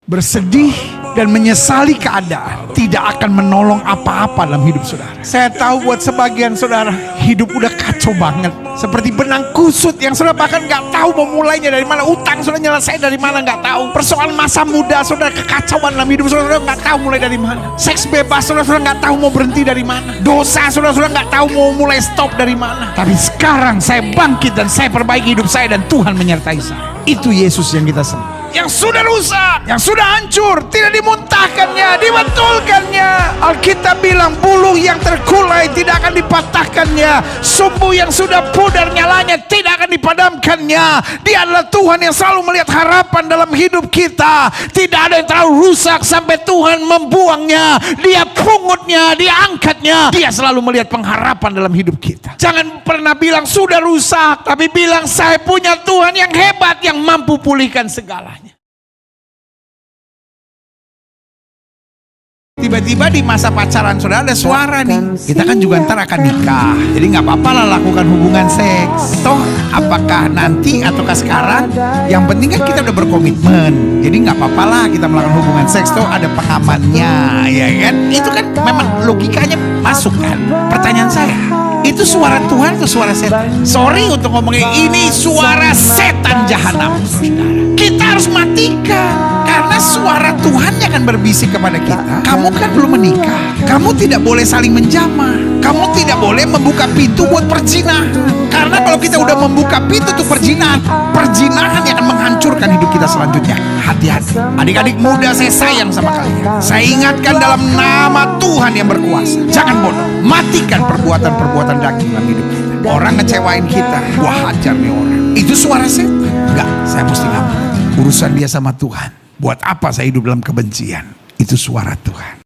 Bersedih dan menyesali keadaan tidak akan menolong apa-apa dalam hidup saudara. Saya tahu buat sebagian saudara, hidup udah kacau banget. Seperti benang kusut yang saudara bahkan nggak tahu mau mulainya dari mana. Utang sudah nyelesain dari mana nggak tahu. Persoalan masa muda saudara, kekacauan dalam hidup saudara nggak tahu mulai dari mana. Seks bebas saudara nggak tahu mau berhenti dari mana. Dosa saudara nggak tahu mau mulai stop dari mana. Tapi sekarang saya bangkit dan saya perbaiki hidup saya, dan Tuhan menyertai saya. Itu Yesus yang kita sembah. Yang sudah rusak, yang sudah hancur, tidak dimuntahkannya, dibetulkannya. Alkitab bilang buluh yang terkulai tidak akan dipatahkannya, sumbu yang sudah pudar nyalanya tidak akan dipadamkannya. Dia adalah Tuhan yang selalu melihat harapan dalam hidup kita. Tidak ada yang terlalu rusak sampai Tuhan membuangnya. Dia pungutnya, dia angkatnya. Dia selalu melihat pengharapan dalam hidup kita. Jangan pernah bilang sudah rusak, tapi bilang saya punya Tuhan yang hebat, yang mampu pulihkan segalanya. Tiba-tiba di masa pacaran saudara ada suara nih, kita kan juga ntar akan nikah, jadi nggak apa-apa lah lakukan hubungan seks. Toh apakah nanti ataukah sekarang, yang penting kan kita udah berkomitmen, jadi nggak apa-apa lah kita melakukan hubungan seks. Toh ada pengamannya, ya kan? Itu kan memang logikanya masuk kan. Pertanyaan saya, itu suara Tuhan atau suara setan? Sorry untuk ngomongnya, ini suara setan jahanam, saudara. Kita harus matikan. Karena suara Tuhan yang akan berbisik kepada kita, kamu kan belum menikah, kamu tidak boleh saling menjamah, kamu tidak boleh membuka pintu buat perzinahan. Karena kalau kita udah membuka pintu untuk perzinahan, perzinahan yang akan menghancurkan hidup kita selanjutnya. Hati-hati, adik-adik muda, saya sayang sama kalian. Saya ingatkan dalam nama Tuhan yang berkuasa, jangan bodoh, matikan perbuatan-perbuatan daging dalam hidup kita. Orang ngecewain kita, wah hajar nih orang. Itu suara setan. Enggak, saya mesti ngapain? Urusan dia sama Tuhan. Buat apa saya hidup dalam kebencian? Itu suara Tuhan.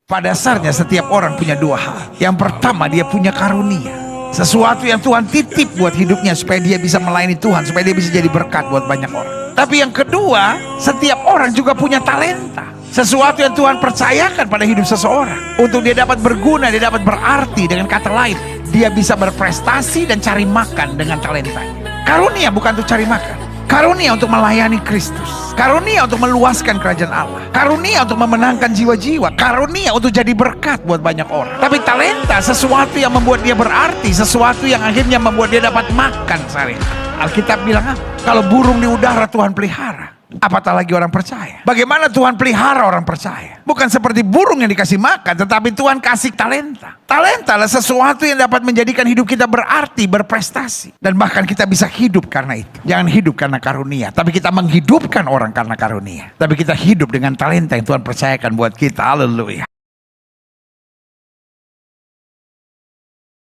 Pada dasarnya setiap orang punya dua hal. Yang pertama, dia punya karunia. Sesuatu yang Tuhan titip buat hidupnya supaya dia bisa melayani Tuhan, supaya dia bisa jadi berkat buat banyak orang. Tapi yang kedua, setiap orang juga punya talenta. Sesuatu yang Tuhan percayakan pada hidup seseorang untuk dia dapat berguna, dia dapat berarti. Dengan kata lain, dia bisa berprestasi dan cari makan dengan talentanya. Karunia bukan untuk cari makan, karunia untuk melayani Kristus, karunia untuk meluaskan kerajaan Allah, karunia untuk memenangkan jiwa-jiwa, karunia untuk jadi berkat buat banyak orang. Tapi talenta sesuatu yang membuat dia berarti, sesuatu yang akhirnya membuat dia dapat makan sehari. Alkitab bilang apa? Kalau burung di udara Tuhan pelihara, apatah lagi orang percaya. Bagaimana Tuhan pelihara orang percaya? Bukan seperti burung yang dikasih makan, tetapi Tuhan kasih talenta. Talenta adalah sesuatu yang dapat menjadikan hidup kita berarti, berprestasi. Dan bahkan kita bisa hidup karena itu. Jangan hidup karena karunia, tapi kita menghidupkan orang karena karunia. Tapi kita hidup dengan talenta yang Tuhan percayakan buat kita. Haleluya.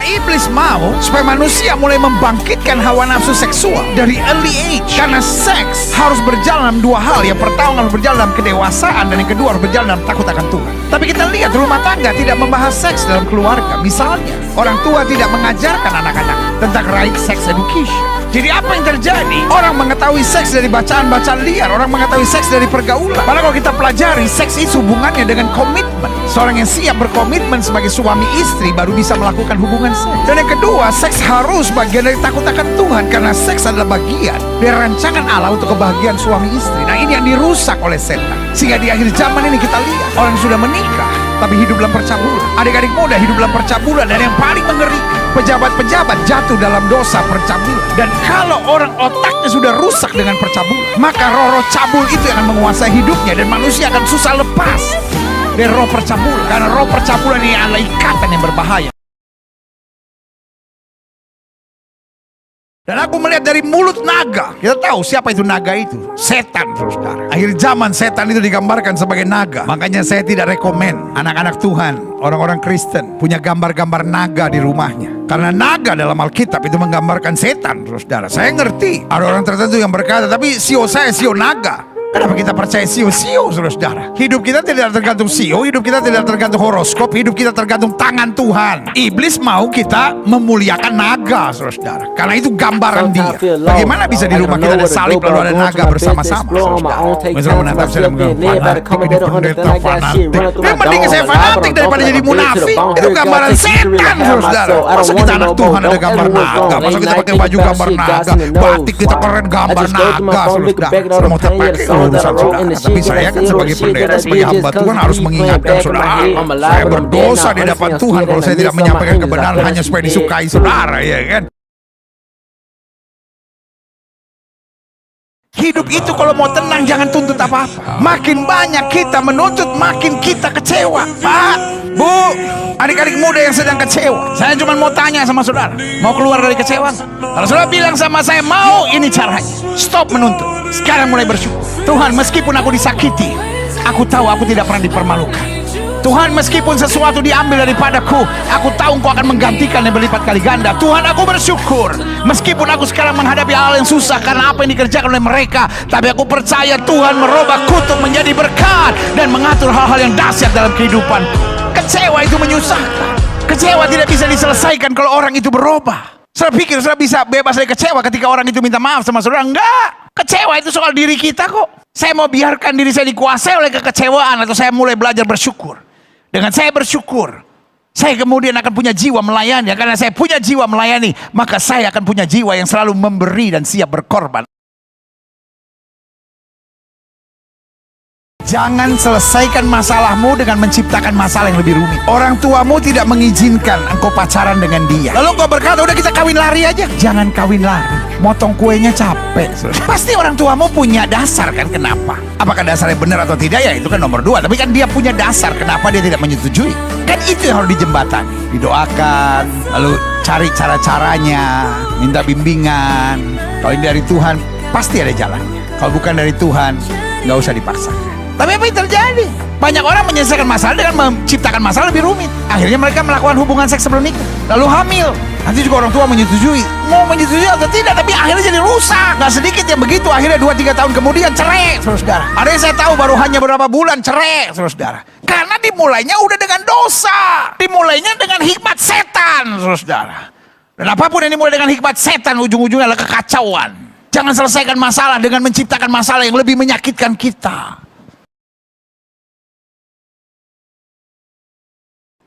Iblis mau supaya manusia mulai membangkitkan hawa nafsu seksual dari early age. Karena seks harus berjalan dalam dua hal. Yang pertama harus berjalan dalam kedewasaan, dan yang kedua harus berjalan dalam takut akan Tuhan. Tapi kita lihat rumah tangga tidak membahas seks dalam keluarga. Misalnya, orang tua tidak mengajarkan anak-anak tentang right sex education. Jadi apa yang terjadi? Orang mengetahui seks dari bacaan-bacaan liar, orang mengetahui seks dari pergaulan. Padahal kalau kita pelajari, seks itu hubungannya dengan komitmen. Seorang yang siap berkomitmen sebagai suami istri baru bisa melakukan hubungan seks. Dan yang kedua, seks harus bagian dari takut akan Tuhan, karena seks adalah bagian dari rancangan Allah untuk kebahagiaan suami istri. Nah, ini yang dirusak oleh setan. Sehingga di akhir zaman ini kita lihat orang yang sudah menikah tapi hidup dalam percabulan. Adik-adik muda hidup dalam percabulan, dan yang paling mengerikan, pejabat-pejabat jatuh dalam dosa percabulan. Dan kalau orang otaknya sudah rusak dengan percabulan, maka roh-roh cabul itu akan menguasai hidupnya, dan manusia akan susah lepas dari roh percabulan. Karena roh percabulan ini adalah ikatan yang berbahaya. Dan aku melihat dari mulut naga. Kita tahu siapa itu naga itu? Setan, saudara. Akhir zaman setan itu digambarkan sebagai naga. Makanya saya tidak rekomen anak-anak Tuhan, orang-orang Kristen, punya gambar-gambar naga di rumahnya. Karena naga dalam Alkitab itu menggambarkan setan, saudara. Saya ngerti ada orang tertentu yang berkata, tapi sio saya sio naga. Kenapa kita percaya sio-sio, saudara? Hidup kita tidak tergantung sio, hidup kita tidak tergantung horoskop, hidup kita tergantung tangan Tuhan. Iblis mau kita memuliakan naga, saudara, karena itu gambaran dia. Bagaimana bisa di rumah kita ada salib lalu ada naga bersama-sama, saudara? Misalnya menatap saya fanatik, ini pendeta fanatik. Mending saya fanatik daripada jadi munafik. Itu gambaran setan, saudara. Masa kita anak Tuhan ada gambar naga? Masa kita pakai baju gambar naga? Batik kita keren gambar naga, saudara. Mau terpakai urusan saudara. Tapi saya kan sebagai pendeta, sebagai hamba Tuhan harus mengingatkan saudara, saya berdosa di hadapan Tuhan kalau saya tidak menyampaikan kebenaran hanya supaya disukai saudara, ya kan? Hidup itu kalau mau tenang jangan tuntut apa-apa. Makin banyak kita menuntut, makin kita kecewa. Pak, Bu, adik-adik muda yang sedang kecewa, saya cuma mau tanya sama saudara, mau keluar dari kecewa? Kalau saudara bilang sama saya, mau, ini caranya. Stop menuntut, sekarang mulai bersyukur. Tuhan, meskipun aku disakiti, aku tahu aku tidak pernah dipermalukan. Tuhan, meskipun sesuatu diambil daripadaku, aku tahu Engkau akan menggantikan yang berlipat kali ganda. Tuhan, aku bersyukur. Meskipun aku sekarang menghadapi hal yang susah karena apa yang dikerjakan oleh mereka, tapi aku percaya Tuhan merubah kutuk menjadi berkat dan mengatur hal-hal yang dahsyat dalam kehidupanku. Kecewa itu menyusahkan. Kecewa tidak bisa diselesaikan kalau orang itu berubah. Saudara pikir saudara bisa bebas dari kecewa ketika orang itu minta maaf sama saudara? Enggak. Kecewa itu soal diri kita kok. Saya mau biarkan diri saya dikuasai oleh kekecewaan, atau saya mulai belajar bersyukur. Dengan saya bersyukur, saya kemudian akan punya jiwa melayani. Karena saya punya jiwa melayani, maka saya akan punya jiwa yang selalu memberi dan siap berkorban. Jangan selesaikan masalahmu dengan menciptakan masalah yang lebih rumit. Orang tuamu tidak mengizinkan engkau pacaran dengan dia. Lalu engkau berkata, udah kita kawin lari aja. Jangan kawin lari. Motong kuenya capek. Pasti orang tuamu punya dasar kan kenapa. Apakah dasarnya benar atau tidak, ya itu kan nomor 2. Tapi kan dia punya dasar kenapa dia tidak menyetujui. Kan itu yang harus dijembatani. Didoakan, lalu cari cara-caranya, minta bimbingan. Kalau ini dari Tuhan, pasti ada jalannya. Kalau bukan dari Tuhan, nggak usah dipaksakan. Tapi apa yang terjadi? Banyak orang menyelesaikan masalah dengan menciptakan masalah lebih rumit. Akhirnya mereka melakukan hubungan seks sebelum nikah, lalu hamil. Nanti juga orang tua menyetujui, mau menyetujui atau tidak, tapi akhirnya jadi rusak. Gak sedikit yang begitu, akhirnya 2-3 tahun kemudian cerai, saudara. Ada yang saya tahu baru hanya beberapa bulan cerai, saudara. Karena dimulainya udah dengan dosa, dimulainya dengan hikmat setan, saudara. Dan apapun yang dimulai dengan hikmat setan, ujung-ujungnya adalah kekacauan. Jangan selesaikan masalah dengan menciptakan masalah yang lebih menyakitkan kita.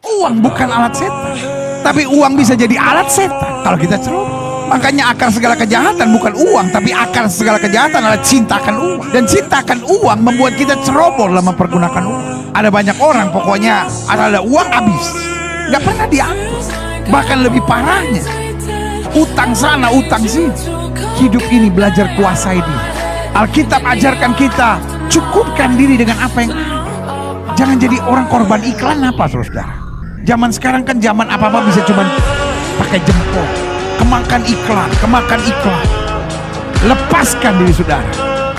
Uang bukan alat setan, tapi uang bisa jadi alat setan kalau kita ceroboh. Makanya akar segala kejahatan bukan uang, tapi akar segala kejahatan adalah cinta akan uang. Dan cinta akan uang membuat kita ceroboh dalam mempergunakan uang. Ada banyak orang pokoknya ada uang habis, gak pernah diambil. Bahkan lebih parahnya, utang sana utang sini. Hidup ini belajar kuasai diri. Alkitab ajarkan kita cukupkan diri dengan apa yang ada. Jangan jadi orang korban iklan apa, saudara. Zaman sekarang kan zaman apa-apa bisa cuma pakai jempol. Kemakan iklan. Lepaskan diri saudara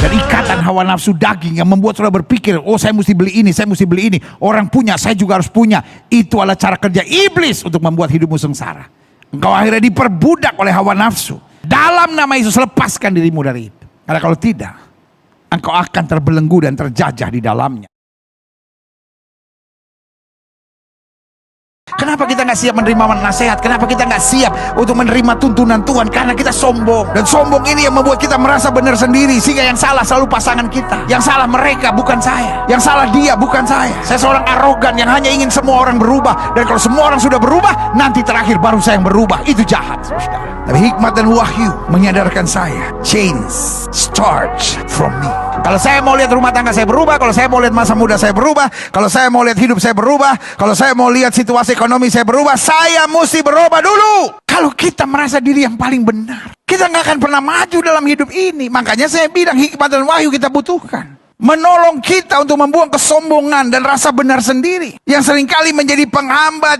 dari ikatan hawa nafsu daging yang membuat saudara berpikir, oh saya mesti beli ini, saya mesti beli ini. Orang punya, saya juga harus punya. Itu adalah cara kerja iblis untuk membuat hidupmu sengsara. Engkau akhirnya diperbudak oleh hawa nafsu. Dalam nama Yesus, lepaskan dirimu dari itu. Karena kalau tidak, engkau akan terbelenggu dan terjajah di dalamnya. Kenapa kita nggak siap menerima nasihat? Kenapa kita nggak siap untuk menerima tuntunan Tuhan? Karena kita sombong. Dan sombong ini yang membuat kita merasa benar sendiri. Sehingga yang salah selalu pasangan kita. Yang salah mereka, bukan saya. Yang salah dia, bukan saya. Saya seorang arogan yang hanya ingin semua orang berubah. Dan kalau semua orang sudah berubah, nanti terakhir baru saya yang berubah. Itu jahat, saudara. Tapi hikmat dan wahyu menyadarkan saya, change starts from me. Kalau saya mau lihat rumah tangga saya berubah, kalau saya mau lihat masa muda saya berubah, kalau saya mau lihat hidup saya berubah, kalau saya mau lihat situasi ekonomi saya berubah, saya mesti berubah dulu. Kalau kita merasa diri yang paling benar, kita nggak akan pernah maju dalam hidup ini. Makanya saya bilang hikmat dan wahyu kita butuhkan. Menolong kita untuk membuang kesombongan dan rasa benar sendiri yang seringkali menjadi penghambat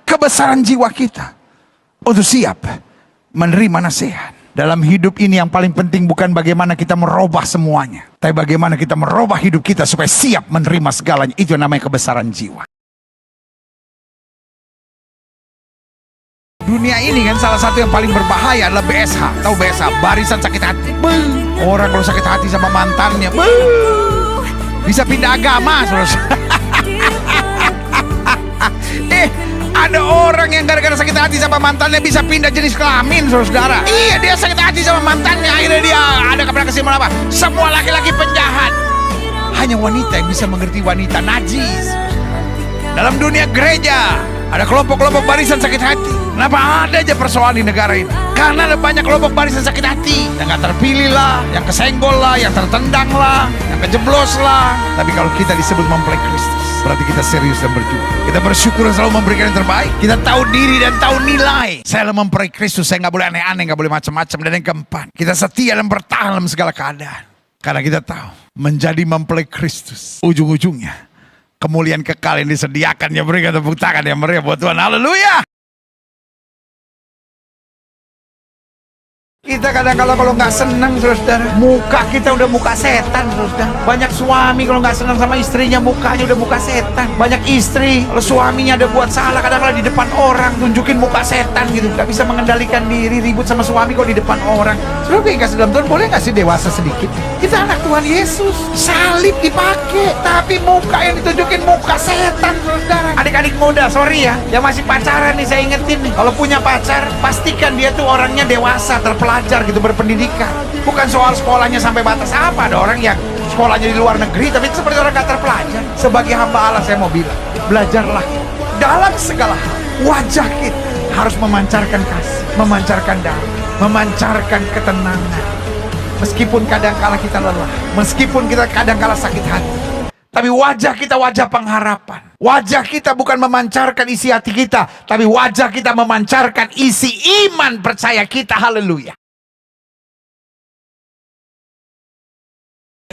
kebesaran jiwa kita untuk siap menerima nasihat. Dalam hidup ini yang paling penting bukan bagaimana kita merubah semuanya, tapi bagaimana kita merubah hidup kita supaya siap menerima segalanya. Itu yang namanya kebesaran jiwa. Dunia ini kan salah satu yang paling berbahaya adalah BSH. Tahu BSH? Barisan sakit hati. Orang kalau sakit hati sama mantannya, bisa pindah agama. Ada orang yang gara-gara sakit hati sama mantannya bisa pindah jenis kelamin, saudara. Iya, dia sakit hati sama mantannya, akhirnya dia ada kepada kesimpulan apa? Semua laki-laki penjahat. Hanya wanita yang bisa mengerti wanita najis. Dalam dunia gereja ada kelompok-kelompok barisan sakit hati. Kenapa ada aja persoalan di negara ini? Karena ada banyak kelompok barisan sakit hati. Yang gak terpilih lah, yang kesenggol lah, yang tertendang lah, yang kejeblos lah. Tapi kalau kita disebut mempelai Kristus, berarti kita serius dan berjuang. Kita bersyukur dan selalu memberikan yang terbaik. Kita tahu diri dan tahu nilai. Saya mempelai Kristus, saya gak boleh aneh-aneh, gak boleh macam-macam. Dan yang keempat, kita setia dan bertahan dalam segala keadaan. Karena kita tahu, menjadi mempelai Kristus, ujung-ujungnya kemuliaan kekal yang disediakan. Ya, berikan tepuk tangan yang meriah buat Tuhan. Haleluya. Kita kadang-kadang kalau nggak senang, saudara, muka kita udah muka setan, saudara. Banyak suami kalau nggak senang sama istrinya, mukanya udah muka setan. Banyak istri kalau suaminya ada buat salah, kadang-kadang di depan orang tunjukin muka setan gitu. Nggak bisa mengendalikan diri, ribut sama suami kok di depan orang. Saudara, yang kasih dalam Tuhan, boleh nggak sih dewasa sedikit? Kita anak Tuhan Yesus, salib dipakai, tapi muka yang ditunjukin muka setan, saudara. Adik-adik muda, sorry ya, yang masih pacaran nih, saya ingetin nih, kalau punya pacar, pastikan dia tuh orangnya dewasa, terpelajar. belajar gitu, berpendidikan. Bukan soal sekolahnya sampai batas apa. Ada orang yang sekolahnya di luar negeri tapi seperti orang gak terpelajar. Sebagai hamba Allah saya mau bilang, belajarlah dalam segala hal. Wajah kita harus memancarkan kasih, memancarkan damai, memancarkan ketenangan. Meskipun kadang-kala kita lelah, meskipun kita kadang-kala sakit hati, tapi wajah kita wajah pengharapan. Wajah kita bukan memancarkan isi hati kita, tapi wajah kita memancarkan isi iman percaya kita. Haleluya.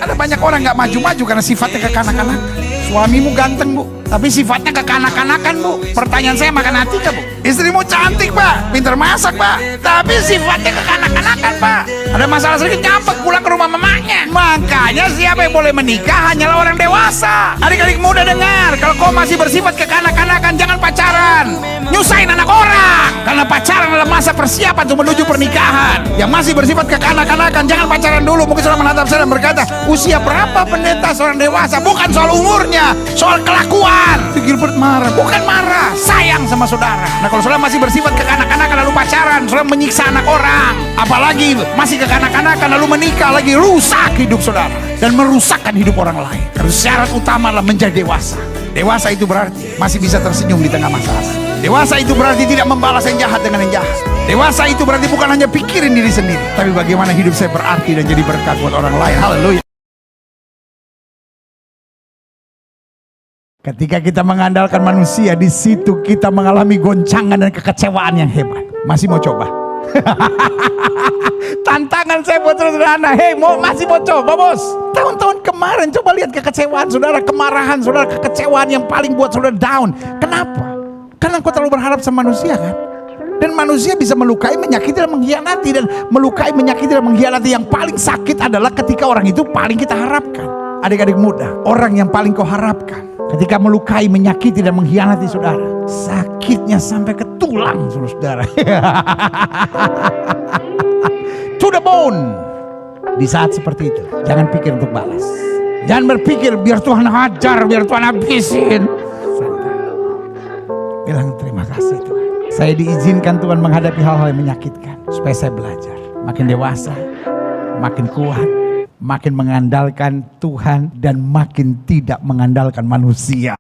Ada banyak orang gak maju-maju karena sifatnya kekanak-kanakan. Suamimu ganteng bu, tapi sifatnya kekanak-kanakan bu. Pertanyaan saya, makan hati gak bu? Istrimu cantik pak, pintar masak pak, tapi sifatnya kekanak-kanakan pak. Ada masalah sedikit ngambek pulang ke rumah mamanya. Makanya siapa yang boleh menikah hanyalah orang dewasa. Adik-adik muda dengar, kalau kau masih bersifat kekanak-kanakan jangan pacaran. Nyusahin anak orang. Karena pacaran adalah masa persiapan untuk menuju pernikahan. Yang masih bersifat kekanak-kanakan jangan pacaran dulu. Mungkin saudara menatap saya dan berkata, usia berapa pendeta seorang dewasa? Bukan soal umurnya, soal kelakuan. Gilbert marah, bukan marah, sayang sama saudara. Nah kalau saudara masih bersifat kekanak-kanakan lalu pacaran, saudara menyiksa anak orang. Apalagi masih kekanak-kanakan lalu menikah, lagi rusak hidup saudara dan merusakkan hidup orang lain. Karena syarat utama adalah menjadi dewasa. Dewasa itu berarti masih bisa tersenyum di tengah masalah. Dewasa itu berarti tidak membalas yang jahat dengan yang jahat. Dewasa itu berarti bukan hanya pikirin diri sendiri, tapi bagaimana hidup saya berarti dan jadi berkat buat orang lain. Haleluya. Ketika kita mengandalkan manusia, di situ kita mengalami goncangan dan kekecewaan yang hebat. Masih mau coba? Tantangan saya buat saudara, masih mau coba bos? Tahun-tahun kemarin coba lihat kekecewaan saudara, kemarahan saudara, kekecewaan yang paling buat saudara down. Kenapa? Karena engkau terlalu berharap sama manusia kan? Dan manusia bisa melukai, menyakiti, dan mengkhianati. Dan melukai, menyakiti, dan mengkhianati. Yang paling sakit adalah ketika orang itu paling kita harapkan. Adik-adik muda, orang yang paling kau harapkan ketika melukai, menyakiti, dan mengkhianati saudara, sakitnya sampai ke tulang saudara. To the bone. Di saat seperti itu jangan pikir untuk balas. Jangan berpikir biar Tuhan hajar, biar Tuhan habisin. Bilang terima kasih Tuhan, saya diizinkan Tuhan menghadapi hal-hal yang menyakitkan supaya saya belajar makin dewasa, makin kuat, makin mengandalkan Tuhan, dan makin tidak mengandalkan manusia.